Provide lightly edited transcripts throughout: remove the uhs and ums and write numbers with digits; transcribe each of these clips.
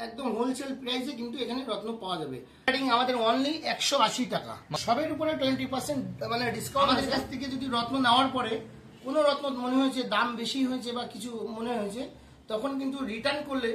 একদম হোলসেল প্রাইসে কিন্তু এখানে রত্ন পাওয়া যাবে। আমাদের অনলি 180 টাকা, সবের উপরে 20% মানে ডিসকাউন্ট। আমাদের কাছ থেকে যদি রত্ন নেওয়ার পরে কোনো রত্ন মনে হয়েছে দাম বেশি হয়েছে বা কিছু মনে হয়েছে, তখন কিন্তু রিটার্ন করলে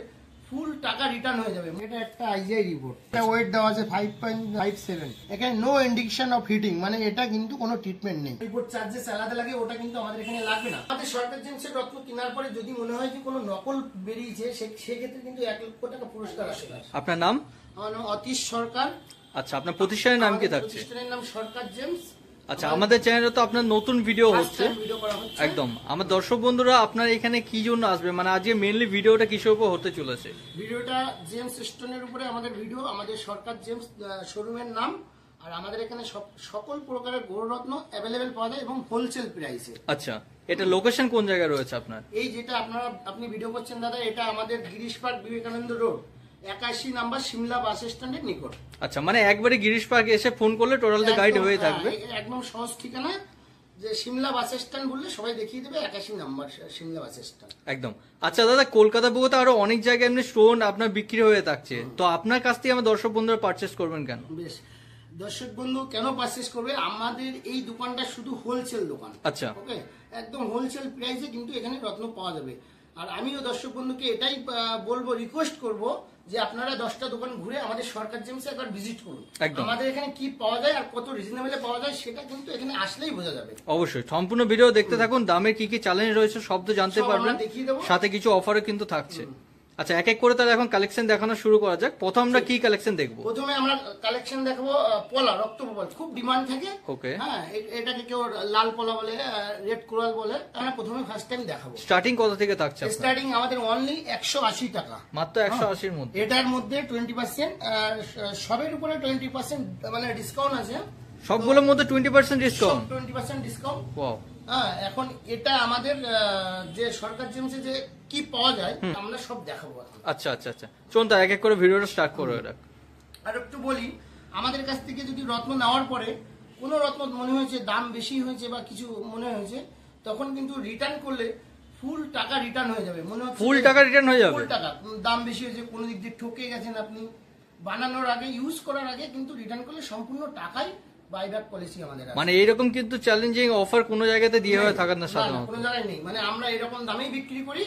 ফুল টাকা রিটার্ন হয়ে যাবে। এটা একটা আইজিআই রিপোর্ট, এটা ওয়েট দেওয়া আছে 5.57। এখানে নো ইন্ডিকেশন অফ হিটিং, মানে এটা কিন্তু কোনো ট্রিটমেন্ট নেই। রিপোর্ট চার্জেস আলাদা লাগে, ওটা কিন্তু আমাদের এখানে লাগবে না। আমাদের সরকার জিনিসের রত্ন কেনার পরে যদি মনে হয় যে কোনো নকল বেরিয়েছে, সেক্ষেত্রে কিন্তু 1 লক্ষ টাকা পুরস্কার আসে। আপনার নাম? আমার নাম অতীশ সরকার। আচ্ছা, আপনার প্রতিষ্ঠানের নাম কি থাকছে? প্রতিষ্ঠানের নাম সরকার জেমস। আচ্ছা, আমাদের চ্যানেলে তো আপনার নতুন ভিডিও হচ্ছে একদম। আমার দর্শক বন্ধুরা আপনার এখানে কি জন্য আসবে, মানে আজকে মেইনলি ভিডিওটা কিসের উপর হতে চলেছে? ভিডিওটা জেমস স্টোনের উপরে আমাদের ভিডিও, আমাদের সরকার জেমস শোরুমের নাম। আর আমাদের এখানে সকল প্রকারের গৌররত্ন অ্যাভেলেবেল পাওয়া যায় এবং হোলসেল প্রাইসে। আচ্ছা, এটা লোকেশন কোন জায়গায় রয়েছে আপনার? এই যেটা আপনি ভিডিও করছেন দাদা, এটা আমাদের Girish park, Vivekananda road, 81 number Simla bus স্ট্যান্ডের নিকট। আচ্ছা, মানে একবারে গিরিশ পার্কে এসে ফোন করলে টোটাল গাইড হয়ে থাকবে। একদম সহজ ঠিকানা, যে সিমলা বাস স্ট্যান্ড বললে সবাই দেখিয়ে দেবে, 81 নাম্বার সিমলা বাস স্ট্যান্ড একদম। আচ্ছা দাদা, কলকাতা বুকে আরো অনেক জায়গায় এমনি স্টোন আপনার বিক্রি হয়ে থাকছে, তো আপনার কাছ থেকে আমার দর্শক বন্ধুরা পারচেস করবেন কেন? বেশ, দর্শক বন্ধু কেন পারচেস করবে? আমাদের এই দোকানটা শুধু হোলসেল দোকান। আচ্ছা, ওকে, একদম হোলসেল প্রাইসে কিন্তু এখানে রত্ন পাওয়া যাবে। আর আমিও দর্শক বন্ধুকে এটাই বলবো, রিকোয়েস্ট করব যে আপনারা 10টা দোকান ঘুরে আমাদের সরকার জেমসে একবার ভিজিট করুন। আমাদের এখানে কি পাওয়া যায় আর কত রিজনেবলে পাওয়া যায় সেটা কিন্তু এখানে আসলেই বোঝা যাবে। অবশ্যই সম্পূর্ণ ভিডিও দেখতে থাকুন, দামের কি কি চ্যালেঞ্জ রয়েছে সব তো জানতে পারবেন, সাথে কিছু অফারও কিন্তু থাকছে। আচ্ছা, এক এক করে তাহলে এখন কালেকশন দেখানো শুরু করা যাক। প্রথম আমরা কি কালেকশন দেখবো? প্রথমে আমরা কালেকশন দেখাবো পলা, রক্ত পলা, খুব ডিমান্ড থাকে। ওকে, হ্যাঁ, এটাকে কেউ লাল পলা বলে, রেড কোরাল বলে। আমরা প্রথমে ফার্স্ট টাইম দেখাবো। স্টার্টিং কত থেকে থাকছে? স্টার্টিং আমাদের অনলি 180 টাকা, মাত্র 180 এর মধ্যে। এটার মধ্যে 20% সবের উপরে 20% মানে ডিসকাউন্ট আছে। সবগুলোর মধ্যে 20% ডিসকাউন্ট? 20% ডিসকাউন্ট। ওয়াও। হ্যাঁ, এখন এটা আমাদের যে সরকার জেমসে যে কি পাওয়া যায় আমরা সব দেখাবো। আচ্ছা আচ্ছা আচ্ছা, চলুন তাহলে এক এক করে ভিডিওটা স্টার্ট করে রাখ। আর একটু বলি, আমাদের কাছ থেকে যদি রত্ন নেওয়ার পরে কোনো রত্ন মনে হয়েছে দাম বেশি হয়েছে বা কিছু মনে হয়েছে, তখন কিন্তু রিটার্ন করলে ফুল টাকা রিটার্ন হয়ে যাবে। মনে হচ্ছে ফুল টাকা রিটার্ন হয়ে যাবে? ফুল টাকা, দাম বেশি হয়েছে, কোনো দিক দিয়ে ঠকে গেছেন আপনি, বানানোর আগে ইউজ করার আগে কিন্তু রিটার্ন করলে সম্পূর্ণ টাকাই বাইব্যাক পলিসি আমাদের আছে। মানে এরকম কিন্তু চ্যালেঞ্জিং অফার কোনো জায়গাতে দিয়ে হয়ে থাকার না সাধারণত? কোনো জায়গায় নেই, মানে আমরা এরকম দামেই বিক্রি করি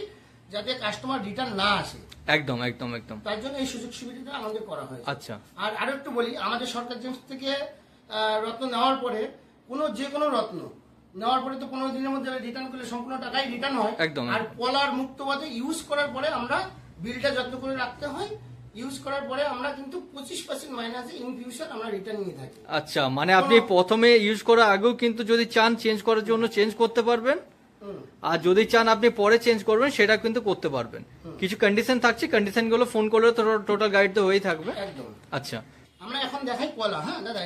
যাতে কাস্টমার রিটার্ন না আসে। একদম একদম একদম, তার জন্য এই সুযোগ সুবিধাটা আমাদের করা হয়েছে। আচ্ছা, আর আরো একটু বলি, আমাদের সরকার জেমস থেকে রত্ন নেওয়ার পরে যে কোনো রত্ন নেওয়ার পরে তো 15 দিনের মধ্যে রিটার্ন করলে সম্পূর্ণ টাকাই রিটার্ন হয়। একদম। আর পলার মুক্তবাদে ইউজ করার পরে আমরা বিলটা যত্ন করে রাখতে হয়। ইউজ করার পরে আমরা কিন্তু 25% মাইনাসে ইন ফিউচার আমরা রিটার্ন নিয়ে থাকি। আচ্ছা, মানে আপনি প্রথমে ইউজ করার আগেও কিন্তু যদি চান চেঞ্জ করার জন্য চেঞ্জ করতে পারবেন, আর যদি চান আপনি পরে চেঞ্জ করবেন সেটা কিন্তু করতে পারবেন। কিছু কন্ডিশন থাকছে, কন্ডিশন গুলো ফোন করলে তো টোটাল গাইড তো হয়েই থাকবে। একদম। আচ্ছা, আমরা এখন দেখাই পলা। হ্যাঁ দাদা,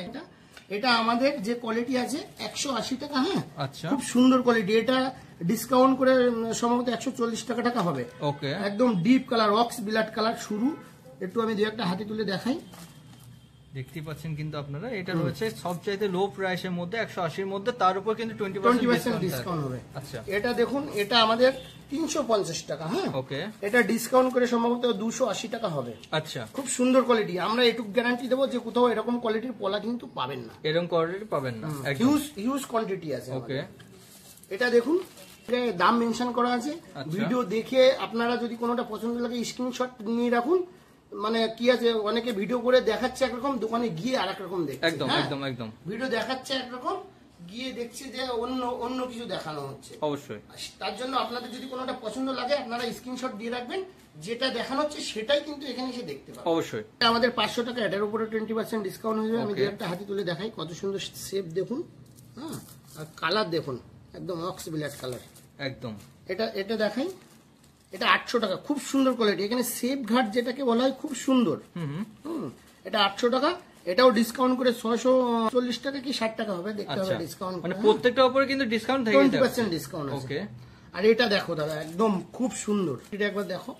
এটা আমাদের যে কোয়ালিটি আছে 180 টাকা। হ্যাঁ, আচ্ছা, খুব সুন্দর কোয়ালিটি। এটা ডিসকাউন্ট করে সম্ভবত 140 টাকা হবে। ওকে, একদম ডিপ কালার, অক্স বিলাট কালার শুরু। একটু আমি দু একটা হাতে তুলে দেখাই, দেখতে পাচ্ছেন কিন্তু আপনারা এটা রয়েছে সবচাইতে লো প্রাইসের মধ্যে 180 এর মধ্যে, তার উপর কিন্তু 20% ডিসকাউন্ট হবে। আচ্ছা, এটা দেখুন, এটা আমাদের 350 টাকা। হ্যাঁ, ওকে, এটা ডিসকাউন্ট করে সম্ভবত 280 টাকা হবে। আচ্ছা, খুব সুন্দর কোয়ালিটি। আমরা এটুকু গ্যারান্টি দেবো যে কোথাও এরকম কোয়ালিটির পলা কিন্তু পাবেন না, এরকম কোয়ালিটি পাবেন না। হিউজ কোয়ান্টিটি আছে। ওকে, এটা দেখুন, দাম মেনশন করা আছে। ভিডিও দেখে আপনারা যদি কোনোটা পছন্দ লাগে স্ক্রিনশট নিয়ে রাখুন। মানে কি আছে, অনেকে ভিডিও করে দেখাচ্ছে একরকম, দোকানে গিয়ে আর একরকম দেখছে। একদম একদম একদম, ভিডিও দেখাচ্ছে একরকম, গিয়ে দেখছে যে অন্য কিছু দেখানো হচ্ছে। অবশ্যই, তার জন্য আপনাদের যদি কোনোটা পছন্দ লাগে আপনারা স্ক্রিনশট দিয়ে রাখবেন, যেটা দেখানো হচ্ছে সেটাই কিন্তু এখানে এসে দেখতে পাবেন। অবশ্যই। আমাদের 500 টাকা, এটার উপরে 20% ডিসকাউন্ট হয়ে যাবে। আমি দু একটা হাতে তুলে দেখাই, কত সুন্দর শেপ দেখুন। হ্যাঁ, আর কালার দেখুন, একদম অক্স ব্ল্যাক কালার। একদম, এটা দেখাই, এটা 800 টাকা, খুব সুন্দর কোয়ালিটি। এখানে সেফ ঘাট যেটাকে বলা হয়, খুব সুন্দর। এটা 800 টাকা। এটাও ডিসকাউন্ট করে 640 টাকা কি 60 টাকা হবে, দেখতে হবে ডিসকাউন্ট। মানে প্রত্যেকটার উপরে কিন্তু ডিসকাউন্ট থাকে, 20% ডিসকাউন্ট আছে। ওকে, আর এটা দেখো দাদা, একদম খুব সুন্দর। এটা একবার দেখো,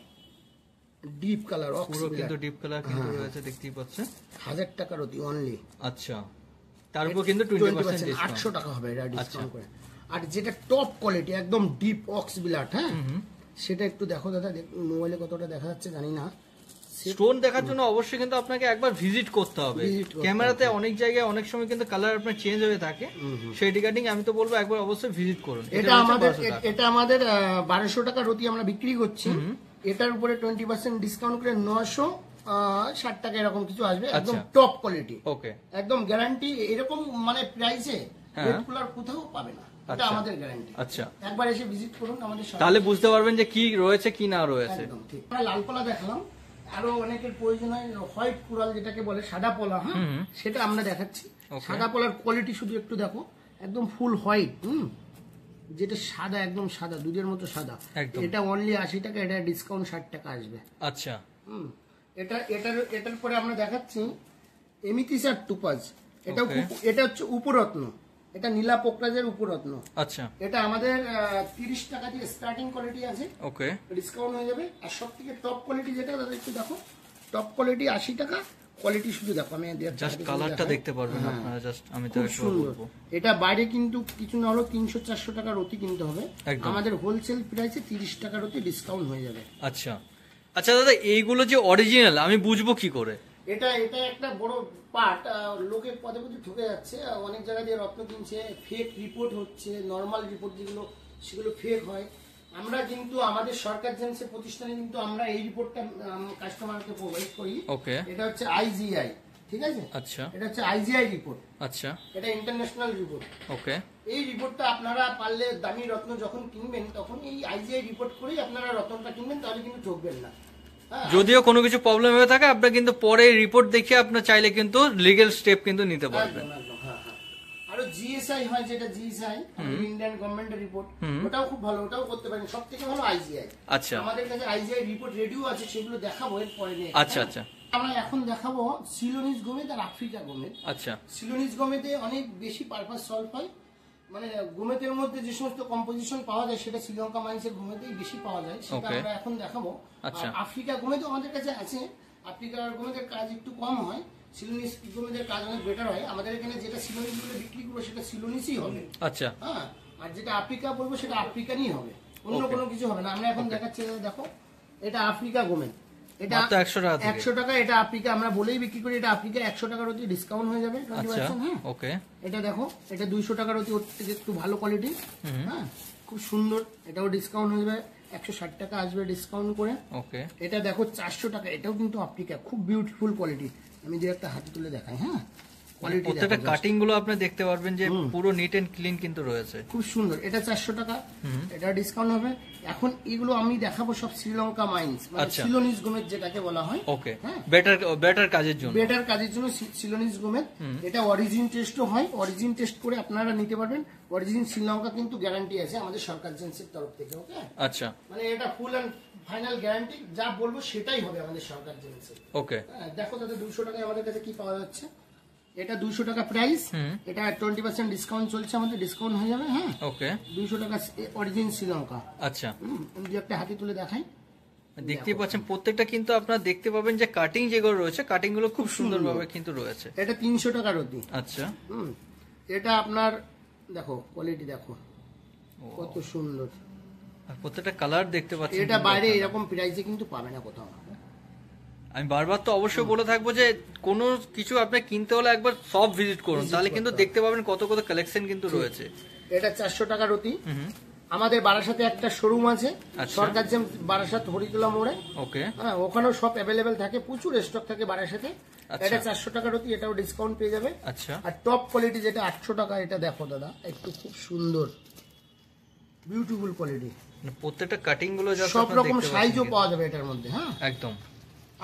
ডিপ কালার, পুরো কিন্তু ডিপ কালার কিন্তু রয়েছে, দেখতেই পাচ্ছেন। 1000 টাকার অতি অনলি। আচ্ছা, তার উপর কিন্তু 20% ডিসকাউন্ট, 800 টাকা হবে এটা ডিসকাউন্ট করে। আর যেটা টপ কোয়ালিটি, একদম ডিপ অক্স বিলাট, হ্যাঁ, সেটা একটু দেখো দাদা, মোবাইলে কতটা দেখা যাচ্ছে জানি না। স্টোন দেখার জন্য অবশ্যই কিন্তু আপনাকে একবার ভিজিট করতে হবে। ক্যামেরাতে অনেক জায়গায় অনেক সময় কিন্তু কালার আপনার চেঞ্জ হয়ে থাকে, সেই কাটিং আমি তো বলবো একবার অবশ্যই ভিজিট করুন। এটা আমাদের 1200 টাকা রতি আমরা বিক্রি করছি। এটার উপরে 20% ডিসকাউন্ট করে 960 টাকা এরকম কিছু আসবে, একদম টপ কোয়ালিটি। ওকে, একদম গ্যারান্টি, এরকম মানে প্রাইসে রেড কুলার কোথাও পাবে না, এটা আমাদের গ্যারান্টি। আচ্ছা, একবার এসে ভিজিট করুন আমাদের শপে, তাহলে বুঝতে পারবেন যে কি রয়েছে কি না রয়েছে। একদম ঠিক। আমরা লাল কলা দেখলাম, আরো অনেকের প্রয়োজন হয় হোয়াইট কুরাল যেটাকে বলে, সাদা পলা, হ্যাঁ সেটা আমরা দেখাচ্ছি। সাদা পলার কোয়ালিটি শুধু একটু দেখো, একদম ফুল হোয়াইট, যেটা সাদা, একদম সাদা, দুধের মতো সাদা। এটা অনলি 80 টাকা, এটা ডিসকাউন্ট 60 টাকা আসবে। আচ্ছা, এটার পরে আমরা দেখাচ্ছি এমিতিসার টুপাজ। এটা হচ্ছে উপরত্ন, এটা নীলা পোকরাজের উপরত্ন। আচ্ছা, এটা আমাদের 30 টাকা দিয়ে স্টার্টিং কোয়ালিটি আছে। ওকে, ডিসকাউন্ট হয়ে যাবে। আর সব থেকে টপ কোয়ালিটি যেটা, দাদা একটু দেখো, টপ কোয়ালিটি 80 টাকা। কোয়ালিটি শুধু দেখো, আমি জাস্ট কালারটা দেখতে পারবেন আপনারা, জাস্ট আমি তো একটু বলবো। এটা বাইরে কিন্তু কিছু না হলো 300-400 টাকা রতি কিনতে হবে, আমাদের হোলসেল প্রাইসে 30 টাকা রতি ডিসকাউন্ট হয়ে যাবে। আচ্ছা আচ্ছা দাদা, এইগুলো যে অরিজিনাল আমি বুঝবো কি করে? এটা একটা বড় পার্ট, লোকের পদে পদে ঢুকে যাচ্ছে, অনেক জায়গা দিয়ে রত্ন কিনছে, ফেক রিপোর্ট হচ্ছে, নর্মাল রিপোর্ট যেগুলো সেগুলো ফেক হয়। আমরা কিন্তু আমাদের সরকার জেন্সের প্রতিষ্ঠানে কিন্তু আমরা এই রিপোর্টটা কাস্টমারকে প্রোভাইড করি। ওকে, এটা হচ্ছে আইজিআই, ঠিক আছে? আচ্ছা, এটা হচ্ছে আইজিআই রিপোর্ট। আচ্ছা, এটা ইন্টারন্যাশনাল রিপোর্ট। ওকে, এই রিপোর্টটা আপনারা পারলে দামি রত্ন যখন কিনবেন তখন এই আইজিআই রিপোর্ট করেই আপনারা রত্নটা কিনবেন, তাহলে কিন্তু ঠকবেন না। যদিও কোনো কিছু প্রবলেম হয়ে থাকে আপনার কিন্তু পরে রিপোর্ট দেখে আপনার চাইলে কিন্তু লিগ্যাল স্টেপ কিন্তু নিতে পারবেন। আরো জিএসআই হয়, যেটা জিএসআই ইন্ডিয়ান গভর্নমেন্টের রিপোর্ট, ওটাও খুব ভালো, ওটাও করতে পারেন। সবথেকে ভালো আইজিআই। আচ্ছা, আমাদের কাছে আইজিআই রিপোর্ট রেডিও আছে, সেগুলো দেখাবো এর পরে। আচ্ছা আচ্ছা, আমরা এখন দেখাবো সিলোনিস গোমেদ আর আফ্রিকা গোমেদ। আচ্ছা, সিলোনিস গোমেদে অনেক বেশি পারপাস সলভ হয়, মানে গোমেদের মধ্যে যে সমস্ত কম্পোজিশন পাওয়া যায় সেটা শ্রীলঙ্কা মাইন্সের গোমেদেই বেশি পাওয়া যায়, সেটা আমরা এখন দেখাবো। আচ্ছা, আফ্রিকা গোমেদও আমাদের কাছে আছে, আফ্রিকার গোমেদের কাজ একটু কম হয়, সিলোনিস গোমেদের কাজ অনেক বেটার হয়। আমাদের এখানে যেটা সিলোনিস বলে বিক্রি করবো সেটা সিলোনিসই হবে। আচ্ছা, হ্যাঁ, আর যেটা আফ্রিকা বলবো সেটা আফ্রিকানই হবে, অন্য কোনো কিছু হবে না। আমরা এখন দেখাচ্ছি, দেখো এটা আফ্রিকা গোমেদ, এটা 100 টাকা। এটা আফ্রিকা আমরা বলেই বিক্রি করি, এটা আফ্রিকা 100 টাকার অতি ডিসকাউন্ট হয়ে যাবে 20%। হ্যাঁ, ওকে। এটা দেখো, এটা 200 টাকার অতি, ওর থেকে একটু ভালো কোয়ালিটি, হ্যাঁ খুব সুন্দর, এটাও ডিসকাউন্ট হয়ে যাবে, 160 টাকা আসবে ডিসকাউন্ট করে। ওকে, এটা দেখো 400 টাকা, এটাও কিন্তু আফ্রিকা, খুব বিউটিফুল কোয়ালিটি। আমি যে একটা হাতে তুলে দেখাই, হ্যাঁ প্রত্যেকটা কাটিং গুলো আপনি দেখতে পারবেন যে পুরো নিট এন্ড ক্লিন কিন্তু রয়েছে, খুব সুন্দর। এটা 400 টাকা, এটা ডিসকাউন্ট হবে। এখন এগুলো আমি দেখাবো সব শ্রীলঙ্কা মাইন্স, মানে সিলোনিস গোমেদ যেটাকে বলা হয়। ওকে, বেটার কাজের জন্য সিলোনিস গোমেদ। এটা অরিজিন টেস্টও হয়, অরিজিন টেস্ট করে আপনারা নিতে পারবেন। অরিজিন শ্রীলঙ্কা কিন্তু গ্যারান্টি আছে আমাদের সরকার জেন্সের তরফ থেকে। ওকে, আচ্ছা, মানে এটা ফুল এন্ড ফাইনাল গ্যারান্টি, যা বলবো সেটাই হবে আমাদের সরকার জেন্সের। ওকে, দেখো দাদা 200 টাকায় আমাদের কাছে কি পাওয়া যাচ্ছে। এটা 200 টাকা প্রাইস, এটা 20% ডিসকাউন্ট চলছে, আমাদের ডিসকাউন্ট হয়ে যাবে। হ্যাঁ, ওকে, 200 টাকা অরিজিন শ্রীলঙ্কা। আচ্ছা, আমি একটা হাতে তুলে দেখাই, দেখতেই পাচ্ছেন প্রত্যেকটা কিন্তু আপনারা দেখতে পাবেন যে কাটিং যেগুলো রয়েছে, কাটিং গুলো খুব সুন্দরভাবে কিন্তু রয়েছে। এটা 300 টাকার অতি। আচ্ছা, এটা আপনার দেখো কোয়ালিটি দেখো কত সুন্দর, আর প্রত্যেকটা কালার দেখতে পাচ্ছেন। এটা বাইরে এরকম প্রাইসে কিন্তু পাবে না কোথাও। আমি বারবার তো অবশ্যই বলে থাকবো যে কোনো কিছু আপনি কিনতে হলে একবার সব ভিজিট করুন, তাহলে কিন্তু দেখতে পাবেন কত কত কালেকশন কিন্তু রয়েছে। এটা 400 টাকার অতি। আমাদের বারাসাতে একটা শোরুম আছে, সরকার জেম বারাসাত হরিতলা মোড়ে। ওকে, হ্যাঁ, ওখানেও সব অ্যাভেলেবেল থাকে, প্রচুর স্টক থাকে বারাসাতে। এটা 400 টাকার অতি, এটাও ডিসকাউন্ট পেয়ে যাবে। আচ্ছা, আর টপ কোয়ালিটি যেটা 800 টাকা, এটা দেখো দাদা একটু খুব সুন্দর বিউটিফুল কোয়ালিটি, প্রত্যেকটা কাটিং গুলো সব রকম সাইজও পাওয়া যাবে এটার মধ্যে। হ্যাঁ, একদম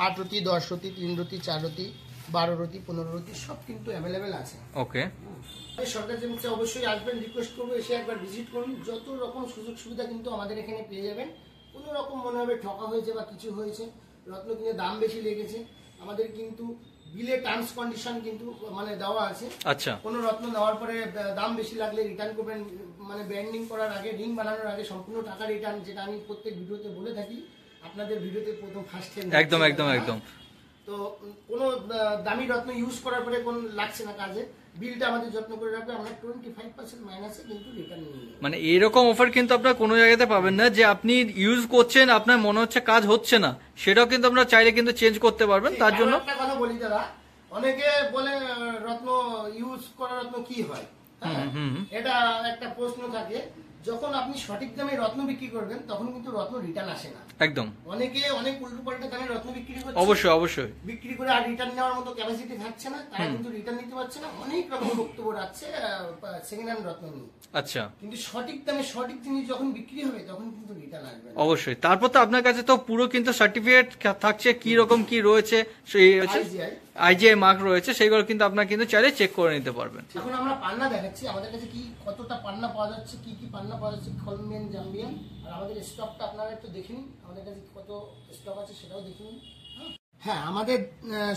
8 রতি, 10 রতি, 3 রতি, 4 রতি, 12 রতি, 15 রতি, সব কিন্তু অ্যাভেলেবেল আছে। ওকে, সরকার জেমসে অবশ্যই আসবেন, রিকোয়েস্ট করবো এসে একবার ভিজিট করুন। যত রকম সুযোগ সুবিধা কিন্তু আমাদের এখানে পেয়ে যাবেন। কোনো রকম মনে হবে ঠকা হয়েছে বা কিছু হয়েছে, রত্ন কিনে দাম বেশি লেগেছে, আমাদের কিন্তু বিলে টার্মস কন্ডিশন কিন্তু মানে দেওয়া আছে। আচ্ছা, কোনো রত্ন নেওয়ার পরে দাম বেশি লাগলে রিটার্ন করবেন, মানে ব্র্যান্ডিং করার আগে, রিং বানানোর আগে সম্পূর্ণ টাকা রিটার্ন, যেটা আমি প্রত্যেক ভিডিওতে বলে থাকি, আপনাদের ভিডিওতে প্রথম ফার্স্ট। একদম একদম একদম। তো কোনো দামি রত্ন ইউজ করার পরে কোনো লাগছে না কাজে, বিলটা আমাদের যত্ন করে রাখবে, আমরা 25% মাইনাসে কিন্তু রিটার্ন নিয়ে নেব। মানে এরকম অফার কিন্তু আপনার কোনো জায়গাতে পাবেন না, যে আপনি ইউজ করছেন আপনার মনে হচ্ছে কাজ হচ্ছে না, সেটাও কিন্তু আপনারা চাইলে কিন্তু চেঞ্জ করতে পারবেন। তার জন্য একটা কথা বলি দাদা, অনেকে বলে রত্ন ইউজ করা রত্ন কি হয়, হ্যাঁ, এটা একটা প্রশ্ন থাকে। যখন আপনি সঠিক দামে রত্ন বিক্রি করবেন তখন কিন্তু রত্ন রিটার্ন আসে না। একদম, অনেকে অনেক উল্টো পাল্টা দামে রত্ন বিক্রি করছে, অবশ্যই অবশ্যই বিক্রি করে আর রিটার্ন নেওয়ার মতো ক্যাপাসিটি থাকছে না, তারা কিন্তু রিটার্ন নিতে পারছে না। অনেক রকম বক্তব্য রাখছে সেকেন্ড হ্যান্ড রত্ন নিয়ে। আচ্ছা, কিন্তু সঠিক দামে সঠিক জিনিস যখন বিক্রি হবে তখন কিন্তু রিটার্ন আসবে না। অবশ্যই। তারপর তো আপনার কাছে তো পুরো কিন্তু সার্টিফিকেট থাকছে, কি রকম কি রয়েছে, সেই আইজিআই মার্ক রয়েছে, সেগুলো কিন্তু আপনার কিন্তু চাইলে চেক করে নিতে পারবেন। এখন আমরা পান্না দেখাচ্ছি আমাদের কাছে কি কতটা পান্না পাওয়া যাচ্ছে, কি কি পান্না পাওয়া যাচ্ছে, কলম্বিয়ান, জাম্বিয়ান। আর আমাদের স্টকটা আপনারা একটু দেখে নিন, আমাদের কাছে কত স্টক আছে সেটাও দেখে নিন। হ্যাঁ, আমাদের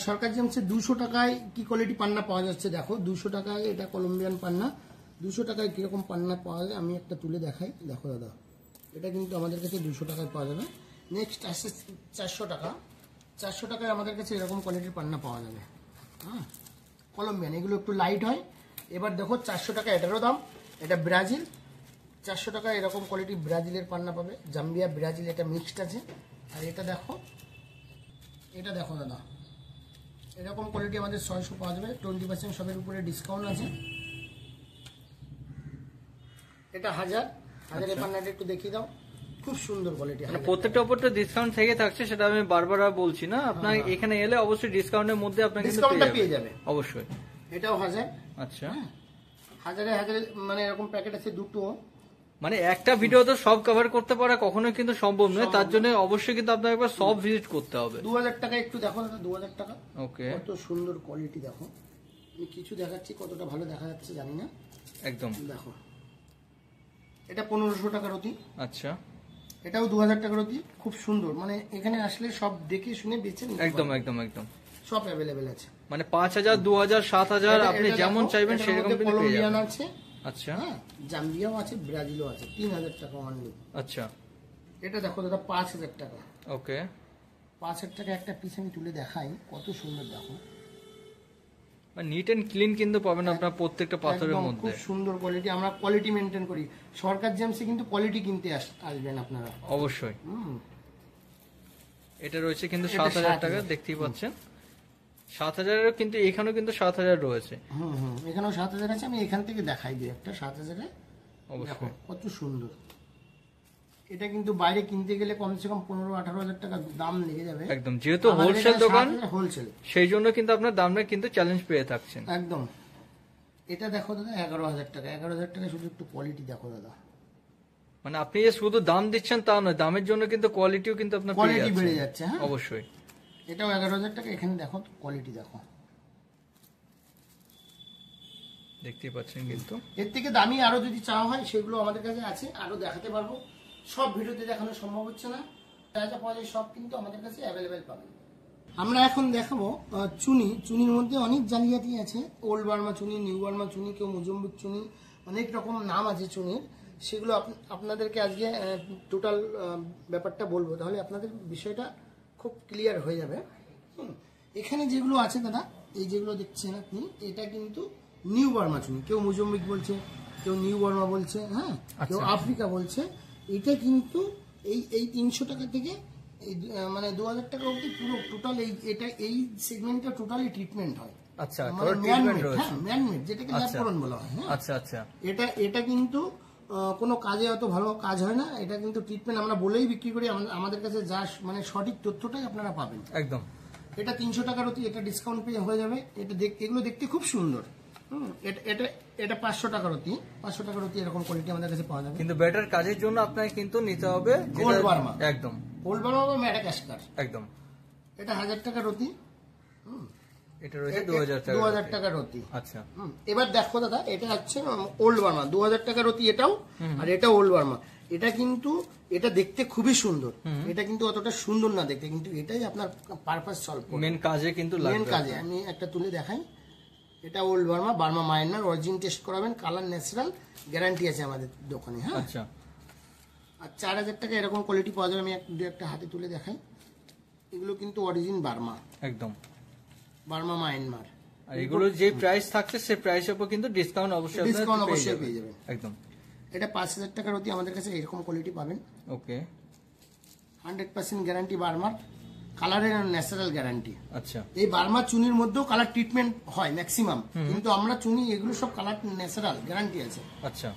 সরকার জেমসে 200 টাকায় কি কোয়ালিটি পান্না পাওয়া যাচ্ছে দেখো। 200 টাকায় এটা কলম্বিয়ান পান্না। 200 টাকায় কিরকম পান্না পাওয়া যায় আমি একটা তুলে দেখাই, দেখো দাদা। এটা কিন্তু আমাদের কাছে 200 টাকায় পাওয়া যাবে। নেক্সট আসছে 400 টাকা। 400 টাকায় আমাদের কাছে এরকম কোয়ালিটির পান্না পাওয়া যাবে, হ্যাঁ, কলম্বিয়ান। এগুলো একটু লাইট হয়। এবার দেখো 400 টাকা এটারও দাম, এটা ব্রাজিল। 400 টাকা এরকম কোয়ালিটি ব্রাজিলের পান্না পাবে, জাম্বিয়া ব্রাজিল, এটা মিক্সড আছে। আর এটা দেখো, এটা দেখো দাদা, এরকম কোয়ালিটি আমাদের 600 পাওয়া যাবে। 20% সবের উপরে ডিসকাউন্ট আছে। এটা 1000 পান্নাটা একটু দেখিয়ে দাও, খুব সুন্দর কোয়ালিটি। প্রত্যেকটা উপর তো ডিসকাউন্ট থেকে থাকছে, সেটা আমি বারবার বলছি না, আপনার এখানে এলে অবশ্যই ডিসকাউন্টের মধ্যে আপনার ডিসকাউন্টটা পেয়ে যাবে অবশ্যই। এটাও 1000। আচ্ছা, 1000 মানে এরকম প্যাকেট আছে দুটো। মানে একটা ভিডিও তো সব কভার করতে পারা কখনোই কিন্তু সম্ভব নয়, তার জন্য অবশ্যই কিন্তু আপনার একবার সব ভিজিট করতে হবে। 2000 টাকা একটু দেখো দাদা, 2000 টাকা। ওকে, কত সুন্দর কোয়ালিটি দেখো। আমি কিছু দেখাচ্ছি, কতটা ভালো দেখা যাচ্ছে জানি না। একদম দেখো, এটা 1500 টাকার অতি। আচ্ছা, এটাও 2000 টাকার অতি। খুব সুন্দর, মানে এখানে আসলে সব দেখে শুনে বেছে নিতে একদম পারবেন। একদম একদম সব অ্যাভেলেবেল আছে। মানে 5000, 2000, 7000 আপনি এটা যেমন দেখো, চাইবেন এটার সেরকম মধ্যে কিন্তু পেয়ে কলম্বিয়ান যাবেন। আছে, আচ্ছা, হ্যাঁ, জাম্বিয়াও আছে, ব্রাজিলও আছে। 3000 টাকা অনলি। আচ্ছা, এটা দেখো দাদা, 5000 টাকা। ওকে, 5000 টাকা একটা পিস আমি তুলে দেখাই, কত সুন্দর দেখো। নিট এন্ড ক্লিন কিন্তু পাবেন আপনার প্রত্যেকটা পাথরের একদম মধ্যে। খুব সুন্দর কোয়ালিটি। আমরা কোয়ালিটি মেনটেন করি। সরকার জেমসে কিন্তু কোয়ালিটি কিনতে আসবেন আপনারা অবশ্যই। হুম। এটা রয়েছে কিন্তু এটা 7000 টাকা, 7000 দেখতেই পাচ্ছেন। 7000 কিন্তু এখানেও কিন্তু 7000 রয়েছে। হুম, এখানেও 7000 আছে। আমি এখান থেকে দেখাই দিই একটা 7000-এ। দেখো অবশ্যই, কত সুন্দর। এটা কিন্তু বাইরে কিনতে গেলে কমসে কম 15-18 টাকা দাম লেগে যাবে। একদম, যেহেতু হোলসেল দোকান হোলসেল, সেই জন্য কিন্তু আপনার দামে কিন্তু চ্যালেঞ্জ পেয়ে থাকছেন। একদম। এটা দেখো দাদা, 11000 টাকা। 11000 টাকা শুধু একটু কোয়ালিটি দেখো দাদা। মানে আপনি যে শুধু দাম দিচ্ছেন তা নয়, দামের জন্য কিন্তু কোয়ালিটিও কিন্তু আপনার পেয়ে কোয়ালিটি বেড়ে যাচ্ছে। যাচ্ছে, হ্যাঁ, অবশ্যই। এটাও 11000 টাকা। এখানে দেখো কোয়ালিটি দেখো, দেখতেই পাচ্ছেন কিন্তু। এর থেকে দামি আরো যদি চাওয়া হয় সেগুলো আমাদের কাছে আছে, আরো দেখাতে পারবো। সব ভিডিওতে দেখানো সম্ভব হচ্ছে না। যা যা পাওয়া যায় সব কিন্তু আমাদের কাছে অ্যাভেলেবেল পাবেন। আমরা এখন দেখাবো চুনি। চুনির মধ্যে অনেক জালিয়াতি আছে। ওল্ড বার্মা চুনি, নিউ বার্মা চুনি, কেউ মোজাম্বিক চুনি, অনেক রকম নাম আছে চুনির। সেগুলো আপনাদেরকে আজকে টোটাল ব্যাপারটা বলবো, তাহলে আপনাদের বিষয়টা খুব ক্লিয়ার হয়ে যাবে। এখানে যেগুলো আছে দাদা, এই যেগুলো দেখছেন আপনি, এটা কিন্তু নিউ বার্মা চুনি। কেউ মোজাম্বিক বলছে, কেউ নিউ বার্মা বলছে, হ্যাঁ, কেউ আফ্রিকা বলছে। এটা কিন্তু এই 300 টাকা থেকে এই মানে 2000 টাকা অবধি পুরো টোটাল এই সেগমেন্টটা টোটালি ট্রিটমেন্ট হয়। আচ্ছা, মানে ম্যানমেড, হ্যাঁ, ম্যানমেড, যেটাকে ল্যাবকরণ বলা হয়। হ্যাঁ, আচ্ছা আচ্ছা, এটা কিন্তু কোনো কাজে অত ভালো কাজ হয় না। এটা কিন্তু ট্রিটমেন্ট আমরা বলেই বিক্রি করি। আমাদের কাছে যা মানে সঠিক তথ্যটাই আপনারা পাবেন। একদম। এটা 300 টাকার অতি, এটা ডিসকাউন্ট পেয়ে হয়ে যাবে। এটা এগুলো দেখতে খুব সুন্দর। এটা 500 টাকার অতি। 500 টাকার অতি এরকম কোয়ালিটি আমাদের কাছে পাওয়া যাবে। কিন্তু বেটার কাজের জন্য আপনাকে কিন্তু নিতে হবে গোল্ড বার্মা। একদম গোল্ড বার্মা বা ম্যাডাগাস্কার। একদম। এটা 1000 টাকার অতি। এটা রয়েছে 2000 টাকার অতি। আচ্ছা, এবার দেখো দাদা, এটা হচ্ছে ওল্ড বার্মা। 2000 টাকার অতি এটাও, আর এটা ওল্ড বার্মা। এটা কিন্তু এটা দেখতে খুবই সুন্দর। এটা কিন্তু অতটা সুন্দর না দেখতে, কিন্তু এটাই আপনার পারপাস সলভ করবে, মেন কাজে কিন্তু মেন লাগবে। কাজে। আমি একটা তুলে দেখাই। এটা old Burma, Burma Myanmar. Origin test করাবেন, কালার ন্যাচারাল, গ্যারান্টি আছে আমাদের দোকানে। হ্যাঁ, আচ্ছা। আর 4000 টাকা এরকম কোয়ালিটি পাওয়া যাবে। আমি একটা হাতে তুলে দেখাই। এগুলো কিন্তু অরিজিন বার্মা। একদম। Burma Myanmar. আর এগুলো যে প্রাইস থাকছে সেই প্রাইসের উপর কিন্তু ডিসকাউন্ট অবশ্যই ডিসকাউন্ট আপনারা অবশ্যই পেয়ে যাবেন। একদম। এটা 5000 টাকার অতি আমাদের কাছে এরকম কোয়ালিটি পাবেন। ওকে, 100% গ্যারান্টি বার্মার, কালারের ন্যাচারাল গ্যারান্টি। আচ্ছা, এই বার্মা চুনির মধ্যেও কালার ট্রিটমেন্ট হয় ম্যাক্সিমাম, কিন্তু আমরা চুনি এগুলো সব কালার ন্যাচারাল গ্যারান্টি আছে। আচ্ছা,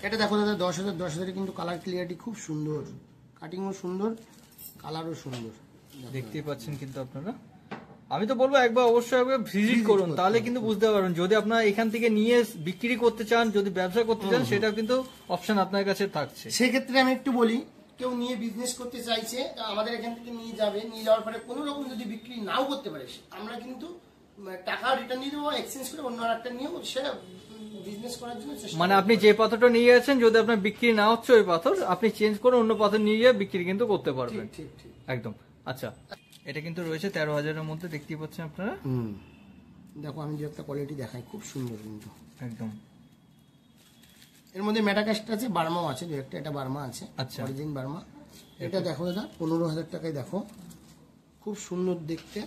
এটা দেখো দাদা 10,000 কিন্তু কালার ক্লিয়ারিটি খুব সুন্দর, কাটিংও সুন্দর, কালারও সুন্দর, দেখতেই পাচ্ছেন কিন্তু আপনারা। আমি তো বলবো একবার অবশ্যই একবার ভিজিট করুন, তাহলে কিন্তু বুঝতে পারবেন। যদি আপনারা এখান থেকে নিয়ে বিক্রি করতে চান, যদি ব্যবসা করতে চান, সেটাও কিন্তু অপশন আপনার কাছে থাকছে। সেক্ষেত্রে আমি একটু বলি, কেউ নিয়ে বিজনেস করতে চাইছে আমাদের এখান থেকে নিয়ে যাবে, নিয়ে যাওয়ার পরে কোনো রকম যদি বিক্রি নাও করতে পারে, আমরা কিন্তু টাকা রিটার্ন দিয়ে দেবো, এক্সচেঞ্জ করে অন্য আরেকটা নিয়ে সে বিজনেস করার জন্য চেষ্টা মানে আপনি যে পাথরটা নিয়ে যাচ্ছেন, যদি আপনার বিক্রি না হচ্ছে ওই পাথর, আপনি চেঞ্জ করে অন্য পাথর নিয়ে গিয়ে বিক্রি কিন্তু করতে পারবেন। ঠিক ঠিক একদম। আচ্ছা, এটা কিন্তু রয়েছে 13,000-এর মধ্যে, দেখতেই পাচ্ছেন আপনারা। দেখো আমি যে একটা কোয়ালিটি দেখাই, খুব সুন্দর কিন্তু একদম। এর মধ্যে মেটাকাস্ট আছে, বার্মাও আছে, দু একটা, এটা বার্মা আছে, আচ্ছা। Origin Burma. এটা দেখো দাদা 15,000 টাকায়, দেখো খুব সুন্দর দেখতে,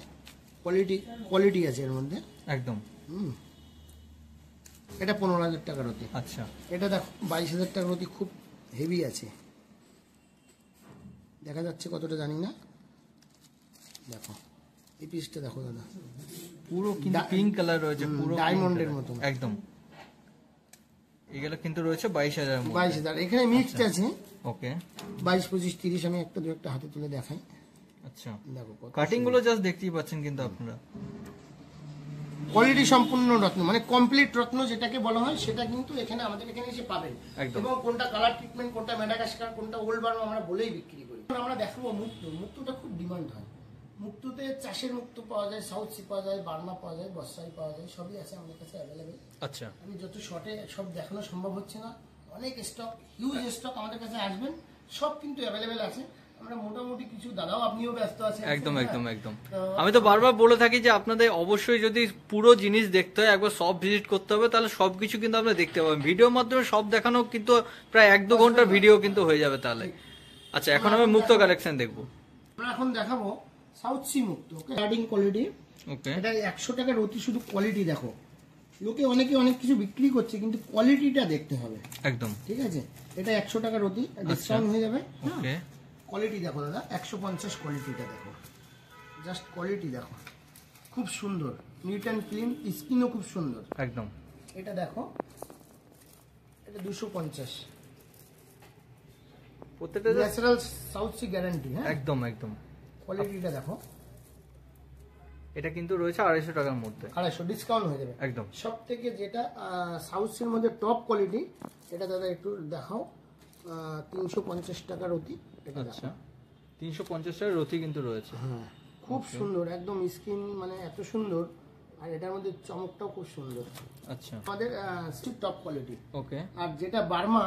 কোয়ালিটি আছে এর মধ্যে একদম। এটা 15,000 টাকার অতি। আচ্ছা, এটা দেখো 22,000 টাকার অতি, খুব হেভি আছে, দেখা যাচ্ছে কতটা জানি না, দেখো এই পিসটা দেখো দাদা, পুরো কিন্তু পিঙ্ক কালার রয়েছে, পুরো ডায়মন্ডের মতো একদম। এগুলো কিন্তু রয়েছে 22,000-এর মধ্যে। 22,000, এখানে মিক্সড আছে। ওকে, 22, 25, 30, আমি একটা দু একটা হাতে তুলে দেখাই। আচ্ছা, দেখো কত কাটিং গুলো জাস্ট দেখতেই পাচ্ছেন কিন্তু আপনারা। কোয়ালিটি সম্পূর্ণ রত্ন, মানে কমপ্লিট রত্ন যেটাকে বলা হয়, সেটা কিন্তু এখানে আমাদের এখানে এসে পাবেন। একদম। এবং কোনটা কালার ট্রিটমেন্ট, কোনটা মেডাগাস্কার, কোনটা ওল্ড বার্মা আমরা বলেই বিক্রি করি। আমরা দেখাবো মুক্তো। মুক্তোটা খুব ডিমান্ড হয়। মুক্তোতে চাষের মুক্তো পাওয়া যায়, সাউথ সি পাওয়া যায়, বার্মা পাওয়া যায়, বর্ষাই পাওয়া যায়, সবই আছে আমাদের কাছে অ্যাভেলেবেল। আচ্ছা, আমি যত শর্টে সব দেখানো সম্ভব হচ্ছে না, অনেক স্টক, হিউজ স্টক আমাদের কাছে আসবেন, সব কিন্তু অ্যাভেলেবেল আছে। আমরা মোটামুটি কিছু, দাদাও আপনিও ব্যস্ত আছেন। একদম হ্যাঁ? একদম একদম। আমি তো বারবার বলে থাকি যে আপনাদের অবশ্যই যদি পুরো জিনিস দেখতে হয়, একবার সব ভিজিট করতে হবে, তাহলে সবকিছু কিন্তু আপনারা দেখতে পাবেন। ভিডিওর মাধ্যমে সব দেখানো কিন্তু প্রায় 1-2 ঘন্টার ভিডিও কিন্তু হয়ে যাবে তাহলে। আচ্ছা, এখন আমি মুক্ত কালেকশন দেখবো। আমরা এখন দেখাবো সাউথ সি মুক্তো, ওকে, স্টার্টিং কোয়ালিটি। ওকে, এটা 100 টাকার অতি, শুধু কোয়ালিটি দেখো। লোকে অনেকে অনেক কিছু বিক্রি করছে, কিন্তু কোয়ালিটিটা দেখতে হবে। একদম ঠিক আছে, এটা 100 টাকার অতি, ডিসকাউন্ট হয়ে যাবে। ওকে, কোয়ালিটি দেখো দাদা, 150, কোয়ালিটিটা দেখো, জাস্ট কোয়ালিটি দেখো, খুব সুন্দর, নিট অ্যান্ড ক্লিন, স্কিনও খুব সুন্দর। একদম। এটা দেখো, এটা 250, প্রত্যেকটা ন্যাচারাল সাউথ সি গ্যারান্টি। হ্যাঁ, একদম একদম। কোয়ালিটিটা দেখো। এটা কিন্তু রয়েছে 250 টাকার মধ্যে, 250, ডিসকাউন্ট হয়ে যাবে একদম। সব থেকে যেটা সাউথ সির মধ্যে টপ কোয়ালিটি, এটা দাদা একটু দেখাও, 350 টাকার অতি। এটা আচ্ছা, 350 টাকার রতি কিন্তু রয়েছে। হ্যাঁ, খুব সুন্দর, একদম স্কিন মানে এত সুন্দর, আর এটার মধ্যে চমকটাও খুব সুন্দর। আচ্ছা, আমাদের টপ কোয়ালিটি। ওকে, আর যেটা বার্মা,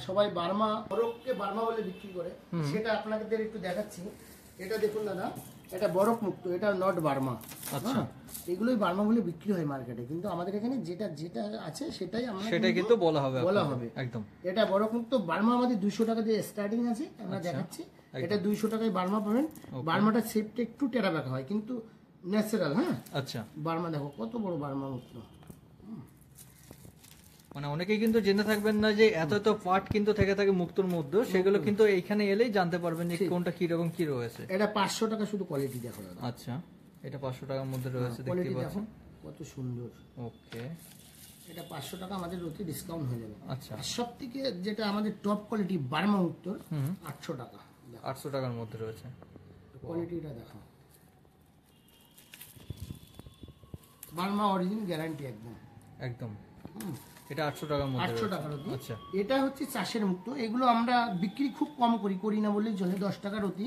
সবাই বার্মা, বরফকে বার্মা বলে বিক্রি করে, সেটা আপনাদের একটু দেখাচ্ছি। এটা দেখুন দাদা, এটা বরফ মুক্ত, এটা নট বার্মা। আচ্ছা, এগুলোই বার্মা বলে বিক্রি হয় মার্কেটে, কিন্তু আমাদের এখানে যেটা যেটা আছে সেটাই আমরা সেটা কিন্তু বলা হবে বলা আপনাদের। হবে একদম। এটা বরফ মুক্ত বার্মা আমাদের 200 টাকা দিয়ে স্টার্টিং আছে, আমরা দেখাচ্ছি। এটা 200 টাকায় বার্মা পাবেন। বার্মাটা শেপটা একটু টেরা বেঁকা হয়, কিন্তু ন্যাচারাল। হ্যাঁ, আচ্ছা, বার্মা দেখো কত বড় বার্মা মুক্ত। মানে অনেকেই কিন্তু জেনে থাকবেন না যে এত এত পার্ট কিন্তু থেকে থাকে মুক্তোর মধ্যে, সেগুলো কিন্তু এইখানে এলেই জানতে পারবেন যে কোনটা কি রকম কি রয়েছে। এটা 500 টাকা শুধু কোয়ালিটি দেখো দাদা। আচ্ছা, এটা 500 টাকার মধ্যে রয়েছে, দেখতে কোয়ালিটি দেখো পাচ্ছেন। কত সুন্দর। ওকে, এটা 500 টাকা আমাদের অতি ডিসকাউন্ট হয়ে যাবে। আচ্ছা, আর সব থেকে যেটা আমাদের টপ কোয়ালিটি বার্মা মুক্তোর, 800 টাকা। 800 টাকার মধ্যে রয়েছে। কোয়ালিটিটা দেখো, বার্মা অরিজিন গ্যারান্টি একদম। একদম। এটা 800 টাকার মধ্যে 800 রয়েছে। টাকার অতি। আচ্ছা, এটা হচ্ছে চাষের মুক্ত, এগুলো আমরা বিক্রি খুব কম করি না বললেই চলে, 10 টাকার অতি।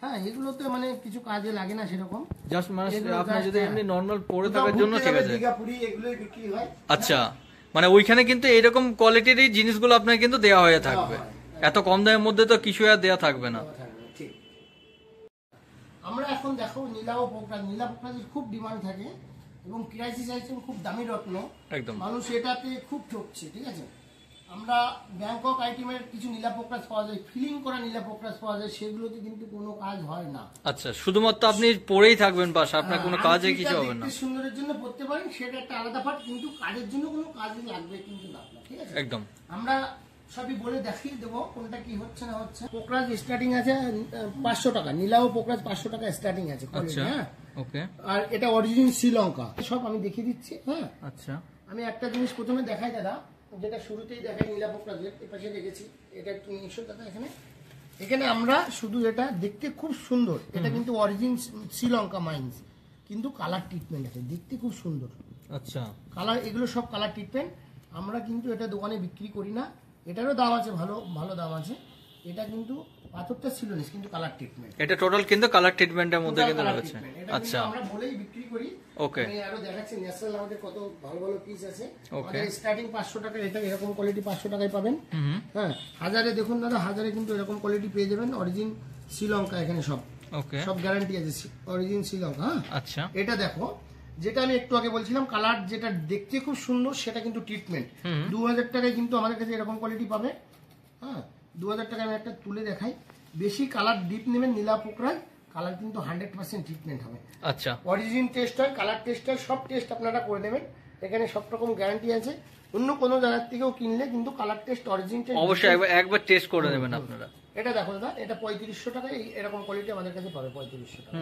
হ্যাঁ, এগুলোতে মানে কিছু কাজে লাগে না সেরকম, জাস্ট মানে এগুলো আপনি just, যদি হ্যাঁ, এমনি নরমাল পরে কোথাও থাকার জন্য ঘুরতে ঠিক যাবে, আছে। দীঘা, পুরী, এগুলোই বিক্রি হয়। আচ্ছা, মানে ওইখানে কিন্তু এইরকম কোয়ালিটির জিনিসগুলো আপনার কিন্তু দেওয়া হয়ে থাকবে। এত কম দামের মধ্যে তো কিছু আর দেওয়া থাকবে না। ঠিক। আমরা এখন দেখো নীলা ও পোকরা, নীলা পোকরাজের খুব ডিমান্ড থাকে, এবং ক্রাইসিস আইটেম, খুব দামি রত্ন, একদম। মানুষ এটাতে খুব ঠকছে। ঠিক আছে, আমরা ব্যাংকক আইটেমের কিছু নীলা পোকরাজ পাওয়া যায়, ফিলিং করা নীলা পোকরাজ পাওয়া যায়, সেগুলোতে কিন্তু কোনো কাজ হয় না। আচ্ছা, শুধুমাত্র আপনি পরেই থাকবেন বাস, আপনার কোনো কাজে কিছু হবে না। দেখতে সুন্দরের জন্য পড়তে পারেন, সেটা একটা আলাদা পার্ট, কিন্তু কাজের জন্য কোনো কাজে লাগবে কিন্তু না আপনার, ঠিক আছে? একদম। আমরা সবই বলে দেখিয়ে দেবো কোনটা কি হচ্ছে না হচ্ছে। পোকরাজ স্টার্টিং আছে 500 টাকা, নীলা ও পোকরাজ 500 টাকা স্টার্টিং আছে quality, আচ্ছা, হ্যাঁ। ওকে। আর এটা অরিজিন শ্রীলঙ্কা, সব আমি দেখিয়ে দিচ্ছি, হ্যাঁ। আচ্ছা, আমি একটা জিনিস প্রথমে দেখাই দাদা, যেটা শুরুতেই দেখাই নীলা পোকরাজের, এ পাশে রেখেছি, এটা একটু নিশো দাদা। এখানে আমরা শুধু এটা দেখতে খুব সুন্দর, এটা কিন্তু অরিজিন শ্রীলঙ্কা মাইন্স, কিন্তু কালার ট্রিটমেন্ট আছে, দেখতে খুব সুন্দর। আচ্ছা, কালার, এগুলো সব কালার ট্রিটমেন্ট। আমরা কিন্তু এটা দোকানে বিক্রি করি না, এটারও দাম আছে, ভালো ভালো দাম আছে। এটা কিন্তু পাথরটা ছিল না, কিন্তু কালার ট্রিটমেন্ট, এটা টোটাল কিন্তু কালার ট্রিটমেন্টের মধ্যে কিন্তু রয়েছে। আচ্ছা, আমরা বলেই বিক্রি করি। ওকে। আমি আরো দেখাচ্ছি ন্যাশনাল আমাদের কত ভালো ভালো পিস আছে। ওকে। আমাদের স্টার্টিং 500 টাকা, এটা এরকম কোয়ালিটি 500 টাকায় পাবেন, হ্যাঁ। হাজারে দেখুন দাদা, হাজারে কিন্তু এরকম কোয়ালিটি পেয়ে যাবেন, অরিজিন শ্রীলঙ্কা, এখানে সব ওকে, সব গ্যারান্টি আছে, অরিজিন শ্রীলঙ্কা, হ্যাঁ। আচ্ছা, এটা দেখো, যেটা আমি একটু আগে বলছিলাম কালার, যেটা দেখতে খুব সুন্দর, সেটা কিন্তু ট্রিটমেন্ট। 2000 টাকায় কিন্তু আমাদের কাছে এরকম কোয়ালিটি পাবে, হ্যাঁ। 2000 টাকায় আমি একটা তুলে দেখাই, বেশি কালার ডিপ নেবেন নীলা পোকরাজ, কালার কিন্তু 100% ট্রিটমেন্ট হবে। আচ্ছা, অরিজিন টেস্ট হয়, কালার টেস্ট হয়, সব টেস্ট আপনারা করে নেবেন, এখানে সব রকম গ্যারান্টি আছে। অন্য কোনো জায়গার থেকেও কিনলে কিন্তু কালার টেস্ট, অরিজিন টেস্ট অবশ্যই একবার টেস্ট করে নেবেন আপনারা। এটা দেখো দাদা, এটা 3500 টাকায় এরকম কোয়ালিটি আমাদের কাছে পাবে, 3500 টাকা,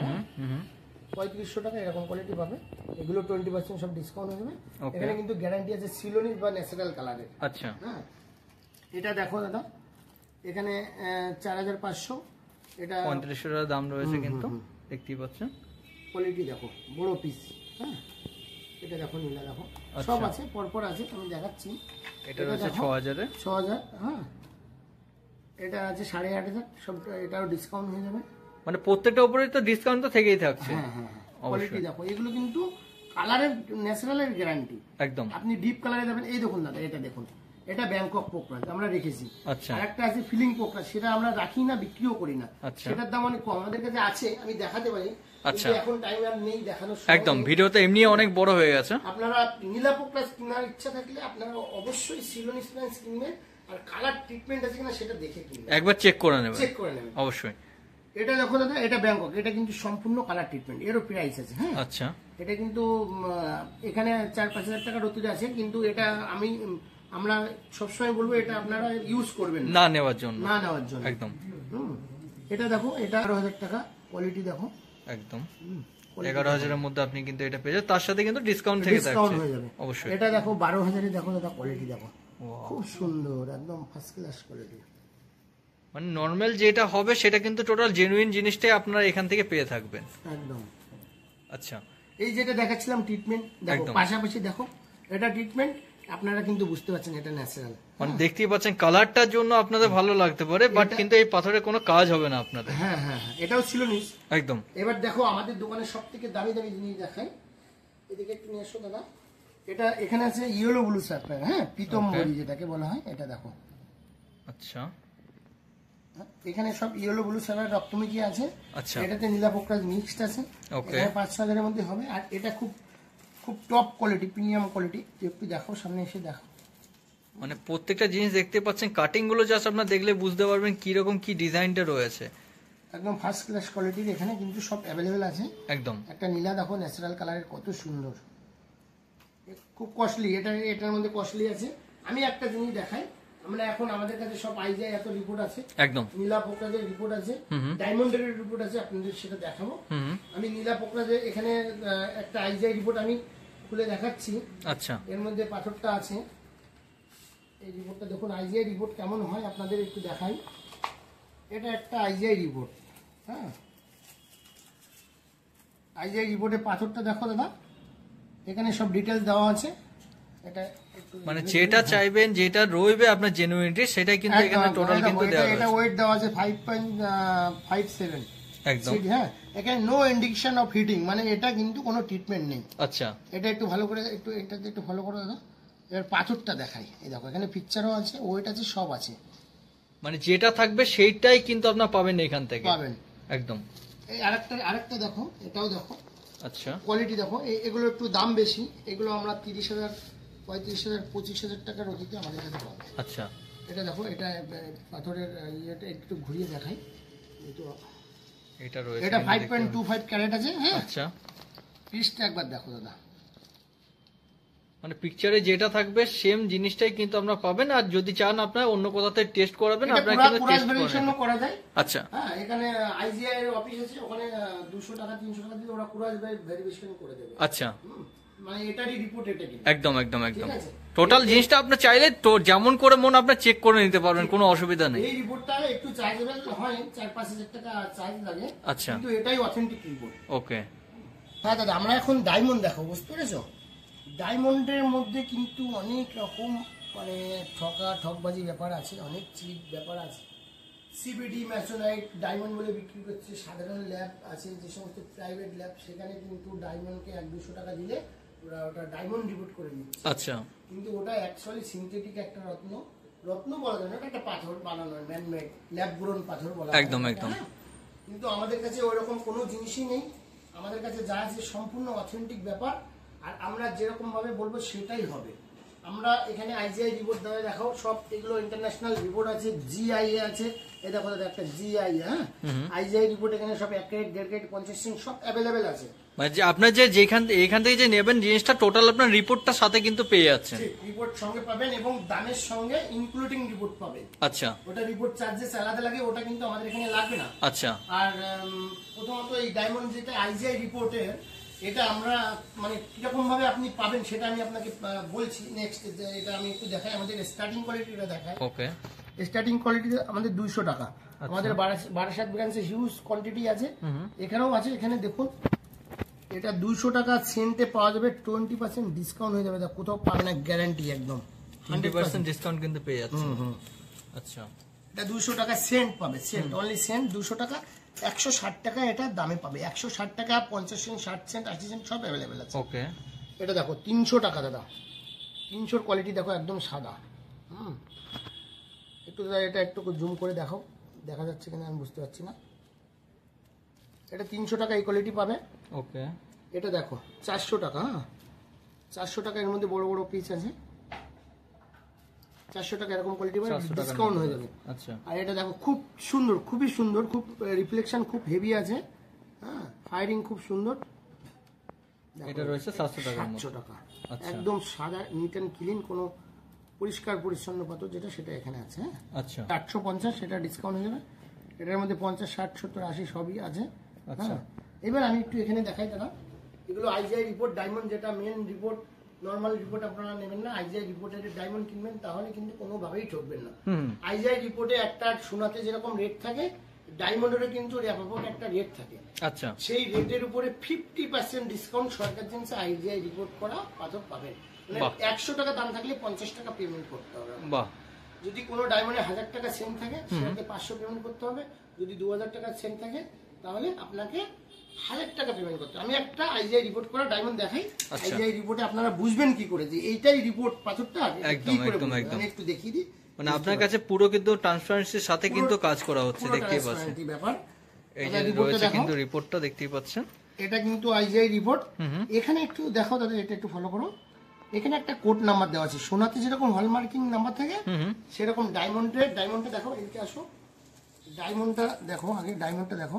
3500 টাকা এরকম কোয়ালিটি পাবে। এগুলো 20% সব ডিসকাউন্ট হয়ে যাবে। এখানে কিন্তু গ্যারান্টি আছে সিলোনিস বা ন্যাচারাল কালারের। আচ্ছা, হ্যাঁ, এটা দেখো দাদা, এখানে 4500, এটা 3500 টাকা দাম রয়েছে, কিন্তু দেখতেই পাচ্ছেন কোয়ালিটি দেখো, বড় পিস, হ্যাঁ। এটা দেখো নীলা, দেখো সব আছে, পরপর আছে, আমি দেখাচ্ছি। এটা রয়েছে 6000 এ, 6000, হ্যাঁ। এটা আছে 8500, সব এটাও ডিসকাউন্ট হয়ে যাবে। মানে প্রত্যেকটা উপরে তো ডিসকাউন্ট তো থেকেই থাকছে। হ্যাঁ হ্যাঁ, কোয়ালিটি দেখো, এগুলো কিন্তু কালারের ন্যাচারালের গ্যারান্টি একদম। আপনি ডিপ কালারে দেবেন। এই দেখুন দাদা, এটা দেখুন, এটা ব্যাংকক পোকরাজ আমরা রেখেছি। আচ্ছা, আর একটা আছে ফিলিং পোকরাজ, সেটা আমরা রাখি না, বিক্রিও করি না। আচ্ছা, সেটার দাম অনেক কম, আমাদের কাছে আছে, আমি দেখাতে পারি, আচ্ছা, কিন্তু এখন টাইম আর নেই দেখানোর। একদম, ভিডিওতে এমনি অনেক বড় হয়ে গেছে। আপনারা নীলা পোকরাজ কেনার ইচ্ছা থাকলে আপনারা অবশ্যই সিলোনিস প্লান্স কিনবেন, আর কালার ট্রিটমেন্ট আছে কিনা সেটা দেখে কিনবেন, একবার চেক করে নেবেন, চেক করে নেবেন অবশ্যই। এটা দেখো দাদা, এটা ব্যাংকক, এটা কিন্তু সম্পূর্ণ কালার ট্রিটমেন্ট, এরও প্রাইস আছে, হ্যাঁ। আচ্ছা, এটা কিন্তু এখানে 4-5 হাজার টাকার রতুরে আছে, কিন্তু এটা আমরা সবসময় বলবো এটা আপনারা ইউজ করবেন না নেওয়ার জন্য, না নেওয়ার জন্য, একদম। এটা দেখো, এটা 11,000 টাকা, কোয়ালিটি দেখো, একদম 11,000 এর মধ্যে আপনি কিন্তু এটা পেয়ে যাবেন, তার সাথে কিন্তু ডিসকাউন্ট থেকে ডিসকাউন্ট থাকছে হয়ে যাবে অবশ্যই। এটা দেখো 12,000 এ, দেখো দাদা কোয়ালিটি দেখো, খুব সুন্দর, একদম ফার্স্ট ক্লাস কোয়ালিটি। মানে নরমাল যেটা হবে সেটা কিন্তু টোটাল জেনুইন জিনিসটাই আপনারা এখান থেকে পেয়ে থাকবেন, একদম। আচ্ছা, এই যেটা দেখাচ্ছিলাম ট্রিটমেন্ট, দেখো একদম। পাশাপাশি দেখো, এটা ট্রিটমেন্ট, আপনারা কিন্তু বুঝতে পারছেন এটা ন্যাচারাল, মানে দেখতেই পাচ্ছেন কালারটার জন্য আপনাদের ভালো লাগতে পারে, বাট কিন্তু এই পাথরের কোনো কাজ হবে না আপনাদের। হ্যাঁ হ্যাঁ হ্যাঁ, এটাও ছিল নিস একদম। এবার দেখো, আমাদের দোকানের সব থেকে দামি দামি জিনিস দেখাই, এদিকে একটু নিয়ে আসো দাদা। এটা এখানে আছে ইয়েলো ব্লু স্যাফায়ার, হ্যাঁ, পিতম্বরী যেটাকে বলা হয়, এটা দেখো। আচ্ছা, এখানে সব ইয়েলো ব্লু স্যাফায়ার রক্তমুখী আছে। আচ্ছা, এটাতে নীলা পোকরাজ মিক্সড আছে, ওকে। এখানে 5-6 হাজারের মধ্যে হবে। আর এটা খুব খুব টপ কোয়ালিটি, প্রিমিয়াম কোয়ালিটি, একটু দেখো, সামনে এসে দেখো। মানে প্রত্যেকটা জিনিস দেখতে পাচ্ছেন, কাটিং গুলো জাস্ট আপনারা দেখলে বুঝতে পারবেন কি রকম কি ডিজাইনটা রয়েছে, একদম ফার্স্ট ক্লাস কোয়ালিটির, এখানে কিন্তু সব অ্যাভেলেবেল আছে। একদম। একটা নীলা দেখো, ন্যাচারাল কালারের, কত সুন্দর, খুব কস্টলি, এটার মধ্যে কস্টলি আছে। আমি একটা জিনিস দেখাই, আমরা এখন আমাদের কাছে সব আইজিআই এত রিপোর্ট আছে, একদম। নীলা পোকরাজের রিপোর্ট আছে, ডায়মন্ডের রিপোর্ট আছে, আপনাদের সেটা দেখাবো। আমি নীলা পোকরাজের এখানে একটা আইজিআই রিপোর্ট আমি খুলে দেখাচ্ছি। আচ্ছা, এর মধ্যে পাথরটা আছে, এই রিপোর্টটা দেখুন, আইজিআই রিপোর্ট কেমন হয় আপনাদের একটু দেখাই। এটা একটা আইজিআই রিপোর্ট, হ্যাঁ। আইজিআই রিপোর্টের পাথরটা দেখো দাদা, এখানে সব ডিটেলস দেওয়া আছে। এটা মানে যেটা চাইবেন, যেটা রইবে আপনার জেনুইনিটি, সেটাই কিন্তু এখানে টোটাল কিন্তু দেওয়া এটা আছে। ওয়েট দেওয়া আছে 5.57, একদম। হ্যাঁ। এখানে নো ইন্ডিকেশন অফ হিটিং, মানে এটা কিন্তু কোনো ট্রিটমেন্ট নেই। আচ্ছা, এটা একটু ভালো করে, এটাতে একটু ফলো করো দাদা। এবার পাথরটা দেখাই, এই দেখো, এখানে পিকচারও আছে, ওয়েট আছে, সব আছে। মানে যেটা থাকবে সেইটাই কিন্তু আপনারা পাবেন এখান থেকে, পাবেন একদম। এই আরেকটা দেখো, এটাও দেখো, আচ্ছা, কোয়ালিটি দেখো। এগুলো একটু দাম বেশি, এগুলো আমরা 30,000 35,000 25,000 টাকার অধিকে আমাদের কাছে পাবে। আচ্ছা, এটা দেখো, এটা পাথরের ইয়েটা একটু ঘুরিয়ে দেখাই। এটা রয়েছে, এটা 5.25 ক্যারেট আছে। হ্যাঁ, আচ্ছা, পিসটা একবার দেখো দাদা। মানে পিকচারে যেটা থাকবে সেম জিনিসটাই কিন্তু আপনারা পাবেন। আর যদি চান আপনারা অন্য কোথাতে টেস্ট করাবেন, আপনারা কিন্তু টেস্ট করা যায়। আচ্ছা, হ্যাঁ, এখানে আইজিআই এর অফিস আছে, ওখানে 200 টাকা 300 টাকা দিয়ে ওরা কুরাজ ভেরিফিকেশন করে দেবে। আচ্ছা, মানে এটারই রিপোর্ট এটা কি একদম একদম একদম ঠিক আছে? টোটাল জিনিসটা আপনি চাইলে তো যেমন করে মন আপনার চেক করে নিতে পারবেন, কোনো অসুবিধা নেই। এই রিপোর্টটা একটু চার্জেবল হয়, 4-5 হাজার টাকা চার্জ লাগে। আচ্ছা, কিন্তু এটাই অথেন্টিক রিপোর্ট। ওকে। হ্যাঁ দাদা, আমরা এখন ডায়মন্ড দেখো, বুঝতে পেরেছো? ডায়মন্ডের মধ্যে কিন্তু অনেক রকম মানে ঠকবাজি ব্যাপার আছে, অনেক চিপ ব্যাপার আছে। সিবিডি ম্যাসোনাইট ডায়মন্ড বলে বিক্রি করছে। সাধারণ ল্যাব আছে, যে সমস্ত প্রাইভেট ল্যাব, সেখানে কিন্তু ডায়মন্ডকে 100-200 টাকা দিলে ওরা ওটা ডায়মন্ড রিপোর্ট করে দিচ্ছে। আচ্ছা, কিন্তু ওটা অ্যাকচুয়ালি সিনথেটিক একটা রত্ন বলা যায় না, ওটা একটা পাথর বানানো, ম্যানমেড ল্যাব গ্রোন পাথর বলা হয়। একদম একদম। হ্যাঁ? কিন্তু আমাদের কাছে ওইরকম কোনো জিনিসই নেই। আমাদের কাছে যা আছে সম্পূর্ণ অথেন্টিক ব্যাপার, আর আমরা যেরকম ভাবে বলবো সেটাই হবে। আমরা এখানে আইজিআই রিপোর্ট দেখাও, সব এগুলো ইন্টারন্যাশনাল রিপোর্ট আছে, জিআই আছে। এই দেখো দাদা, একটা জিআই, হ্যাঁ, আইজিআই রিপোর্ট এখানে সব 1 ক্যারেট 1.5 ক্যারেট 50 সিং সব অ্যাভেলেবেল আছে। মানে যে আপনার এখান থেকে যে নেবেন জিনিসটা টোটাল আপনার রিপোর্টটা সাথে কিন্তু পেয়ে যাচ্ছেন। রিপোর্ট সঙ্গে পাবেন এবং দামের সঙ্গে ইনক্লুডিং রিপোর্ট পাবেন। আচ্ছা, ওটা রিপোর্ট চার্জেস আলাদা লাগে, ওটা কিন্তু আমাদের এখানে লাগবে না। আচ্ছা। আর প্রথমত এই ডায়মন্ড যেটা আইজিআই রিপোর্টের, এটা আমরা মানে কিরকম ভাবে আপনি পাবেন সেটা আমি আপনাকে বলছি। নেক্সট এটা আমি একটু দেখাই, আমাদের স্টার্টিং কোয়ালিটিটা দেখাই। ওকে, স্টার্টিং কোয়ালিটি আমাদের 200 টাকা। আমাদের বারাসাত ব্রাঞ্চে হিউজ কোয়ান্টিটি আছে, এখানেও আছে। এখানে দেখুন, এটা 200 টাকা সেন্টে পাওয়া যাবে, 20% ডিসকাউন্ট হয়ে যাবে। কোথাও পাবে না, গ্যারান্টি একদম 100% ডিসকাউন্ট কিন্তু পেয়ে যাচ্ছে। আচ্ছা, এটা 200 টাকা সেন্ট পাবে, সেন্ট অনলি সেন্ট 200 টাকা। 160 টাকা এটা দামে পাবে, 160 টাকা 50 সেন্ট 60 সেন্ট 80 সেন্ট সব অ্যাভেলেবেল আছে। ওকে, এটা দেখো 300 টাকা দাদা, 300 কোয়ালিটি দেখো, একদম সাদা। একটু দাদা এটা একটু জুম করে দেখো, দেখা যাচ্ছে কিনা আমি বুঝতে পারছি না। এটা 300 টাকা এই কোয়ালিটি পাবে। ওকে, এটা দেখো 400 টাকা। হ্যাঁ, 400 টাকা, এর মধ্যে বড় বড় পিস আছে। 400 টাকা এরকম কোয়ালিটি পাবে, ডিসকাউন্ট হয়ে যাবে। আচ্ছা, আর এটা দেখো খুব সুন্দর, খুবই সুন্দর, খুব রিফ্লেকশন খুব হেভি আছে। হ্যাঁ, ফায়ারিং খুব সুন্দর। এটা রয়েছে 700 টাকার মধ্যে। 700 টাকা, আচ্ছা, একদম সাদা নিট অ্যান্ড ক্লিন, কোনো পরিষ্কার পরিচ্ছন্ন পাথর যেটা, সেটা এখানে আছে। হ্যাঁ, আচ্ছা, 850, সেটা ডিসকাউন্ট হয়ে যাবে। এটার মধ্যে 50, 60, 70, 80 সবই আছে। আচ্ছা, এবার আমি একটু এখানে দেখাই দাদা, এগুলো আইজিআই রিপোর্ট ডায়মন্ড, যেটা মেন রিপোর্ট। নর্মাল রিপোর্ট আপনারা নেবেন না, আইজিআই রিপোর্টের ডায়মন্ড কিনবেন, তাহলে কিন্তু কোনোভাবেই ঠকবেন না। আইজিআই রিপোর্টে একটা সোনাতে যেরকম রেট থাকে, ডায়মন্ডেরও কিন্তু একটা রেট থাকে। আচ্ছা, সেই রেটের উপরে 50% ডিসকাউন্ট সরকার জিনিসে আইজিআই রিপোর্ট করা পাথর পাবেন। মানে 100 টাকা দাম থাকলে 50 টাকা পেমেন্ট করতে হবে। বাহ। যদি কোনো ডায়মন্ডে 1000 টাকা সেন্ট থাকে, সেটাতে 500 পেমেন্ট করতে হবে। যদি 2000 টাকা সেন্ট থাকে, তাহলে আপনাকে 1000 টাকা পেমেন্ট করতে হবে। আমি একটা আইজিআই রিপোর্ট করা ডায়মন্ড দেখাই। আইজিআই রিপোর্টে আপনারা বুঝবেন কি করে যে এইটাই রিপোর্ট পাথরটা, একদম একদম একদম। আমি একটু দেখিয়ে দিই। মানে আপনার কাছে পুরো কিন্তু ট্রান্সপারেন্সির সাথে কিন্তু কাজ করা হচ্ছে, দেখতেই পাচ্ছেন। ব্যাপার এই যে রয়েছে কিন্তু রিপোর্টটা দেখতেই পাচ্ছেন, এটা কিন্তু আইজিআই রিপোর্ট। এখানে একটু দেখো দাদা, এটা একটু ফলো করো। এখানে একটা কোড নাম্বার দেওয়া আছে, সোনাতে যেরকম হলমার্কিং নাম্বার থাকে সেরকম ডায়মন্ডটা দেখো, এদিকে আসো, ডায়মন্ডটা দেখো আগে, ডায়মন্ডটা দেখো।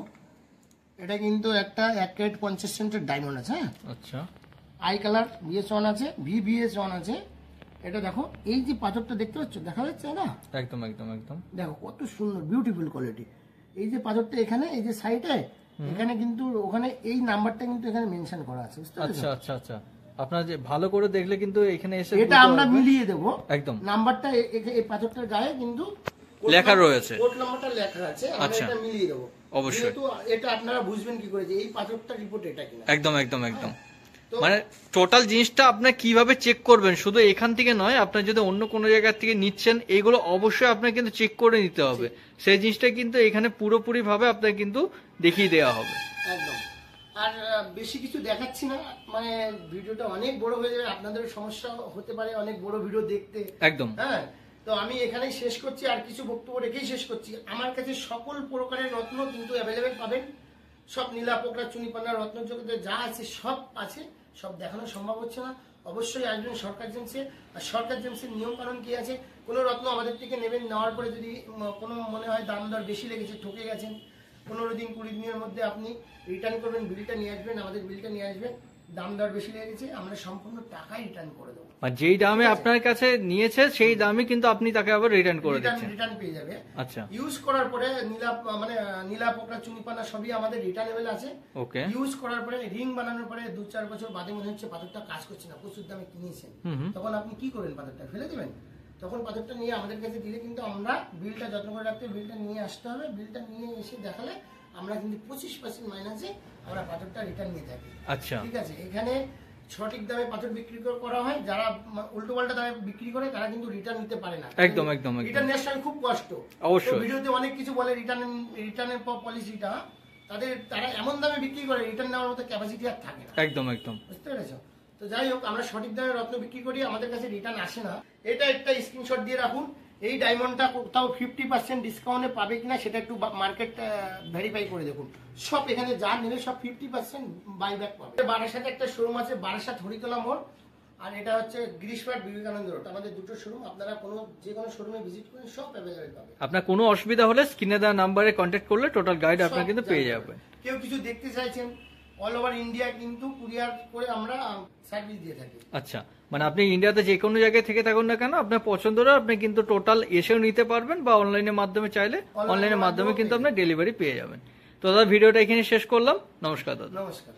এটা কিন্তু একটা 1 ক্যারেট 50 সেন্টের ডায়মন্ড আছে। হ্যাঁ, আচ্ছা, আই কালার BS1 আছে, VBS1 আছে। এটা দেখো, এই যে পাথরটা দেখতে পাচ্ছ, দেখা যাচ্ছে না? একদম একদম একদম। দেখো কত সুন্দর, বিউটিফুল কোয়ালিটি। এই যে পাথরটা এখানে, এই যে সাইডে, এখানে কিন্তু ওখানে এই নাম্বারটা কিন্তু এখানে মেনশন করা আছে, বুঝতে পারছো? আচ্ছা আচ্ছা আচ্ছা, আপনারা যে ভালো করে দেখলে কিন্তু এখানে এসে এটা আমরা মিলিয়ে দেবো একদম। নাম্বারটা এই পাথরটার গায়ে কিন্তু লেখা রয়েছে, কোড নাম্বারটা লেখা আছে, আমরা এটা মিলিয়ে দেবো অবশ্যই। তো এটা আপনারা বুঝবেন কি করে যে এই পাথরটা রিপোর্ট এটা কিনা। একদম একদম একদম। মানে টোটাল জিনিসটা আপনার কিভাবে চেক করবেন, শুধু এখান থেকে নয়, আপনার যদি অন্য কোনো জায়গা থেকে নিচ্ছেন, এগুলো অবশ্যই আপনার কিন্তু চেক করে নিতে হবে। সেই জিনিসটা কিন্তু এখানে পুরোপুরি ভাবে আপনার কিন্তু দেখিয়ে দেওয়া হবে। একদম। আর বেশি কিছু দেখাচ্ছি না, মানে ভিডিওটা অনেক বড় হয়ে যাবে, আপনাদের সমস্যা হতে পারে অনেক বড় ভিডিও দেখতে। একদম। হ্যাঁ, তো আমি এখানেই শেষ করছি, আর কিছু বক্তব্য রেখেই শেষ করছি। আমার কাছে সকল প্রকারের রত্ন কিন্তু অ্যাভেলেবেল পাবেন। সব নীলা পোকরা চুনি পান্না রত্ন জগতে যা আছে সব আছে, সব দেখানো সম্ভব হচ্ছে না। অবশ্যই আসবেন সরকার জেমসে। আর সরকার জেমসের নিয়ম কানুন কি আছে, কোনো রত্ন আমাদের থেকে নেবেন, নেওয়ার পরে যদি কোনো মনে হয় দাম দর বেশি লেগেছে, ঠকে গেছেন, 15 দিন 20 দিনের মধ্যে আপনি রিটার্ন করবেন, বিলটা নিয়ে আসবেন, আমাদের বিলটা নিয়ে আসবেন, দাম দর বেশি লেগেছে আমরা সম্পূর্ণ টাকাই রিটার্ন করে দেবো। আর যেই দামে আপনার কাছে নিয়েছে সেই দামে কিন্তু আপনি তাকে আবার রিটার্ন করে দিচ্ছেন। রিটার্ন পেয়ে যাবে। আচ্ছা, ইউজ করার পরে নীলা পোকরা চুনিপানা সবই আমাদের রিটার্নেবল আছে। ওকে। ইউজ করার পরে রিং বানানোর পরে 2-4 বছর বাদে মনে হচ্ছে পাথরটা কাজ করছে না, প্রচুর দামে কিনেছেন, তখন আপনি কি করবেন, পাথরটা ফেলে দেবেন? তখন পাথরটা নিয়ে আমাদের কাছে দিলে কিন্তু আমরা বিলটা যত্ন করে রাখতে, বিলটা নিয়ে আসতে হবে, বিলটা নিয়ে এসে দেখালে আমরা কিন্তু 25% মাইনাসে আমরা পাথরটা রিটার্ন নিয়ে থাকি। আচ্ছা, ঠিক আছে। এখানে সঠিক দামে পাথর বিক্রি করা হয়, যারা উল্টো পাল্টা দামে বিক্রি করে তারা কিন্তু রিটার্ন নিতে পারে না। একদম একদম রিটার্ন নেওয়ার সময় খুব কষ্ট। অবশ্যই। ভিডিওতে অনেক কিছু বলে রিটার্নের পলিসিটা, তারা এমন দামে বিক্রি করে রিটার্ন নেওয়ার মতো ক্যাপাসিটি আর থাকে না। একদম একদম, বুঝতে পেরেছো? তো যাই হোক, আমরা সঠিক দামে রত্ন বিক্রি করি, আমাদের কাছে রিটার্ন আসে না। এটা একটা স্ক্রিনশট দিয়ে রাখুন। এই ডায়মন্ডটা কোথাও 50% ডিসকাউন্টে পাবে কিনা সেটা একটু মার্কেট ভেরিফাই করে দেখুন। সব এখানে যা নেবে সব 50% বাইব্যাক পাবে। বারাসাতে একটা শোরুম আছে, বারাসাত হরিতলা মোড়, আর এটা হচ্ছে গিরিশপাট বিবেকানন্দ রোড। আমাদের দুটো শোরুম, আপনারা যে কোনো শোরুমে ভিজিট করেন, সব অ্যাভেলেবেল পাবে। আপনার কোনো অসুবিধা হলে স্ক্রিনে দেওয়া নাম্বারে কন্ট্যাক্ট করলে টোটাল গাইড আপনারা কিন্তু পেয়ে যাবেন। কেউ কিছু দেখতে চাইছেন, অল ওভার ইন্ডিয়া কিন্তু কুরিয়ার করে আমরা সার্ভিস দিয়ে থাকি। আচ্ছা, মানে আপনি ইন্ডিয়াতে যে কোনো জায়গায় থেকে থাকুন না কেন, আপনার পছন্দটা আপনি কিন্তু টোটাল এসেও নিতে পারবেন, বা অনলাইনের মাধ্যমে চাইলে অনলাইনের মাধ্যমে কিন্তু আপনি ডেলিভারি পেয়ে যাবেন। তো দাদা, ভিডিওটা এখানে শেষ করলাম। নমস্কার দাদা। নমস্কার।